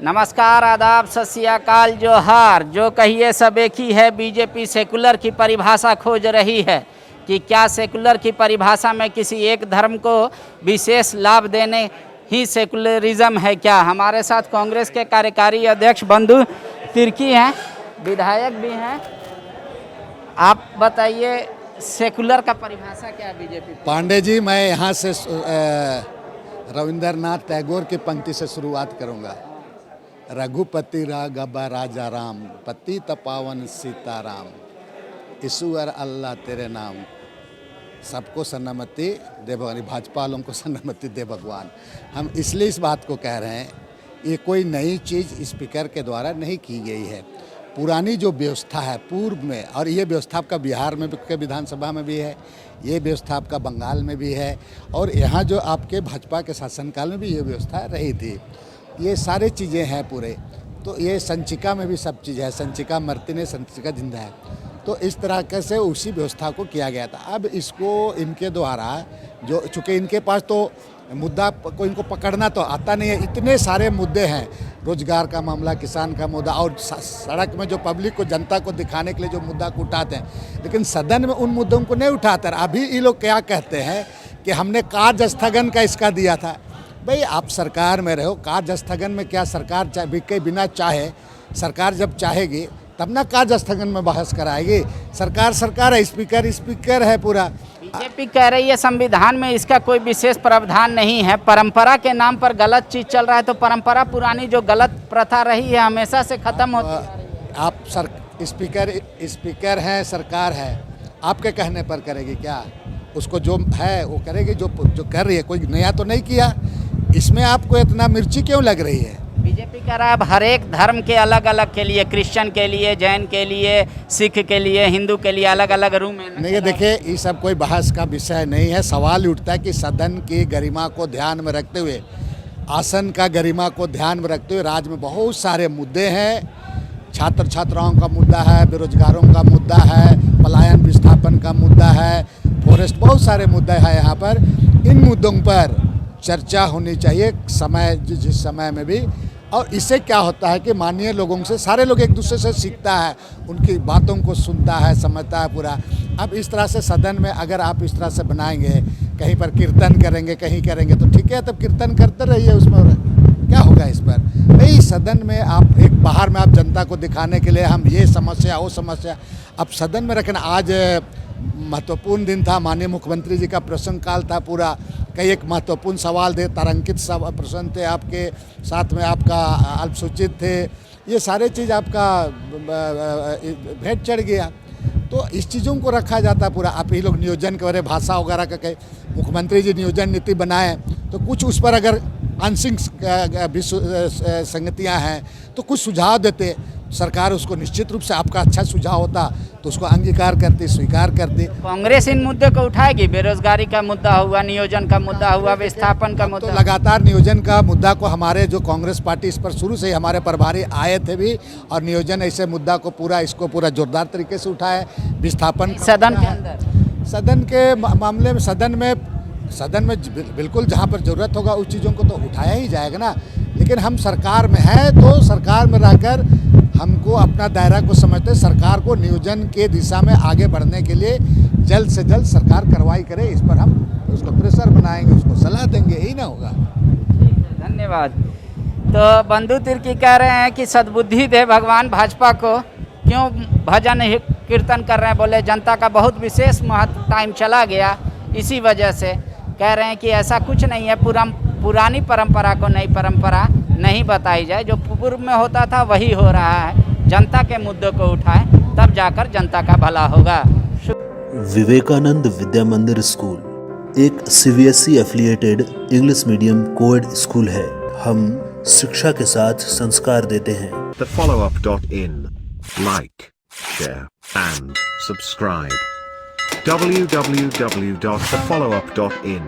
नमस्कार, आदाब, सत श्री अकाल, जोहार। जो कहिए सब एक ही है। बीजेपी सेकुलर की परिभाषा खोज रही है कि क्या सेकुलर की परिभाषा में किसी एक धर्म को विशेष लाभ देने ही सेकुलरिज्म है क्या। हमारे साथ कांग्रेस के कार्यकारी अध्यक्ष बंधु तिर्की हैं, विधायक भी हैं। आप बताइए सेकुलर का परिभाषा क्या है बीजेपी। पांडे जी, मैं यहाँ से रविंद्रनाथ टैगोर की पंक्ति से शुरुआत करूँगा। रघुपति राघव राजा राम, पतित पावन सीताराम, ईश्वर अल्लाह तेरे नाम, सबको सन्मति दे भगवान। भाजपा वालों को सन्मति दे भगवान। हम इसलिए इस बात को कह रहे हैं, ये कोई नई चीज़ स्पीकर के द्वारा नहीं की गई है। पुरानी जो व्यवस्था है पूर्व में, और ये व्यवस्था आपका बिहार में के विधानसभा में भी है, ये व्यवस्था आपका बंगाल में भी है, और यहाँ जो आपके भाजपा के शासनकाल में भी ये व्यवस्था रही थी। ये सारी चीज़ें हैं पूरे। तो ये संचिका में भी सब चीज़ है। संचिका मरती नहीं, संचिका जिंदा है। तो इस तरह से उसी व्यवस्था को किया गया था। अब इसको इनके द्वारा जो, चूँकि इनके पास तो मुद्दा को इनको पकड़ना तो आता नहीं है। इतने सारे मुद्दे हैं, रोजगार का मामला, किसान का मुद्दा, और सड़क में जो पब्लिक को, जनता को दिखाने के लिए जो मुद्दा को उठाते हैं, लेकिन सदन में उन मुद्दों को नहीं उठाते। अभी ये लोग क्या कहते हैं कि हमने कार्य स्थगन का इसका दिया था। भाई, आप सरकार में रहो, कार्य स्थगन में क्या सरकार के बिना चाहे, सरकार जब चाहेगी तब ना कार्य स्थगन में बहस कराएगी। सरकार है, स्पीकर है पूरा। बीजेपी कह रही है संविधान में इसका कोई विशेष प्रावधान नहीं है। परंपरा के नाम पर गलत चीज़ चल रहा है, तो परंपरा पुरानी जो गलत प्रथा रही है हमेशा से खत्म होती है। आप स्पीकर हैं, सरकार है, आपके कहने पर करेगी क्या? उसको जो है वो करेगी, जो कर रही है। कोई नया तो नहीं किया। इसमें आपको इतना मिर्ची क्यों लग रही है? बीजेपी कह रहा है अब हर एक धर्म के अलग अलग के लिए, क्रिश्चियन के लिए, जैन के लिए, सिख के लिए, हिंदू के लिए अलग अलग रूम है। नहीं, देखिए, ये सब कोई बहस का विषय नहीं है। सवाल उठता है कि सदन की गरिमा को ध्यान में रखते हुए, आसन का गरिमा को ध्यान में रखते हुए, राज्य में बहुत सारे मुद्दे हैं। छात्र छात्राओं का मुद्दा है, बेरोजगारों का मुद्दा है, पलायन विस्थापन का मुद्दा है, फॉरेस्ट, बहुत सारे मुद्दे हैं यहाँ पर। इन मुद्दों पर चर्चा होनी चाहिए समय, जिस समय में भी। और इससे क्या होता है कि माननीय लोगों से, सारे लोग एक दूसरे से सीखता है, उनकी बातों को सुनता है, समझता है पूरा। अब इस तरह से सदन में अगर आप इस तरह से बनाएंगे, कहीं पर कीर्तन करेंगे, कहीं करेंगे, तो ठीक है, तब कीर्तन करते रहिए, उसमें क्या होगा इस पर। भाई, सदन में आप एक बाहर में आप जनता को दिखाने के लिए हम ये समस्या वो समस्या, अब सदन में रखना। आज महत्वपूर्ण दिन था, माननीय मुख्यमंत्री जी का प्रश्नकाल था पूरा। कई एक महत्वपूर्ण सवाल थे, तारांकित प्रश्न थे, आपके साथ में आपका अल्पसूचित थे। ये सारे चीज़ आपका भेंट चढ़ गया। तो इस चीज़ों को रखा जाता पूरा। आप ही लोग नियोजन के बारे, भाषा वगैरह का कहे, मुख्यमंत्री जी नियोजन नीति बनाए, तो कुछ उस पर अगर आंशिक संगतियाँ हैं तो कुछ सुझाव देते। सरकार उसको निश्चित रूप से, आपका अच्छा सुझाव होता तो उसको अंगीकार करती, स्वीकार करती। कांग्रेस इन मुद्दे को उठाएगी। बेरोजगारी का मुद्दा हुआ, नियोजन का मुद्दा हुआ, विस्थापन का मुद्दा। तो लगातार नियोजन का मुद्दा को हमारे जो कांग्रेस पार्टी, इस पर शुरू से ही हमारे प्रभारी आए थे भी, और नियोजन ऐसे मुद्दा को इसको पूरा जोरदार तरीके से उठाए। विस्थापन सदन के अंदर, सदन के मामले में, सदन में बिल्कुल जहाँ पर ज़रूरत होगा उस चीज़ों को तो उठाया ही जाएगा ना। लेकिन हम सरकार में हैं, तो सरकार में रहकर हमको अपना दायरा को समझते, सरकार को नियोजन के दिशा में आगे बढ़ने के लिए जल्द से जल्द सरकार कार्रवाई करे। इस पर हम उसको प्रेशर बनाएंगे, उसको सलाह देंगे, यही ना होगा। धन्यवाद। तो बंधु तिर्की कह रहे हैं कि सद्बुद्धि दे भगवान भाजपा को, क्यों भजन कीर्तन कर रहे हैं। बोले जनता का बहुत विशेष महत्व टाइम चला गया, इसी वजह से कह रहे हैं कि ऐसा कुछ नहीं है। पुरानी परंपरा को नई परंपरा नहीं बताई जाए। जो पूर्व में होता था वही हो रहा है। जनता के मुद्दों को उठाएं, तब जाकर जनता का भला होगा। विवेकानंद विद्या मंदिर स्कूल एक CBSE affiliated English medium coed school है। हम शिक्षा के साथ संस्कार देते हैं। thefollowup.in. Like, share and subscribe. www.thefollowup.in